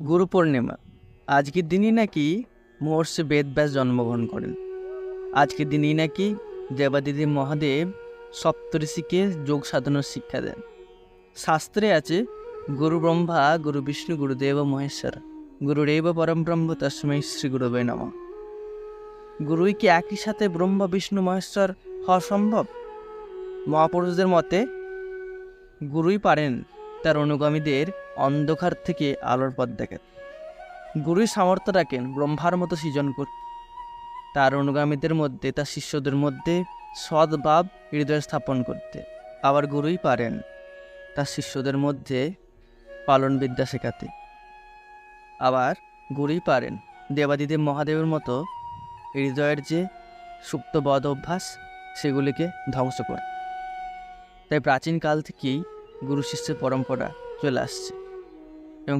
গুরু পূর্ণিমা আজকের দিনই নাকি মহর্ষি বেদব্যাস জন্মগ্রহণ করেন। আজকের দিনই নাকি দেবাদিদেব মহাদেব সপ্তঋষিকে যোগ সাধনার শিক্ষা দেন। শাস্ত্রে আছে গুরু ব্রহ্মা গুরু বিষ্ণু গুরুদেব মহেশ্বর গুরুরেব পরম ব্রহ্ম তস্মৈ শ্রী গুরুবে নমঃ। গুরুই কি একই সাথে ব্রহ্মা বিষ্ণু মহেশ্বর হওয়া সম্ভব? মহাপুরুষদের মতে গুরুই পারেন তার অনুগামীদের অন্ধকার থেকে আলোর পথ দেখাতে। গুরুই সামর্থ্য রাখেন ব্রহ্মার মতো সৃজন করতে, তার অনুগামীদের মধ্যে, তার শিষ্যদের মধ্যে সদ্ভাব হৃদয় স্থাপন করতে। আবার গুরুই পারেন তার শিষ্যদের মধ্যে পালন বিদ্যা শেখাতে। আবার গুরুই পারেন দেবাদিদেব মহাদেবের মতো হৃদয়ের যে সুপ্ত বদ অভ্যাস সেগুলিকে ধ্বংস করে। তাই প্রাচীনকাল থেকেই গুরু শিষ্যের পরম্পরা চলে আসছে।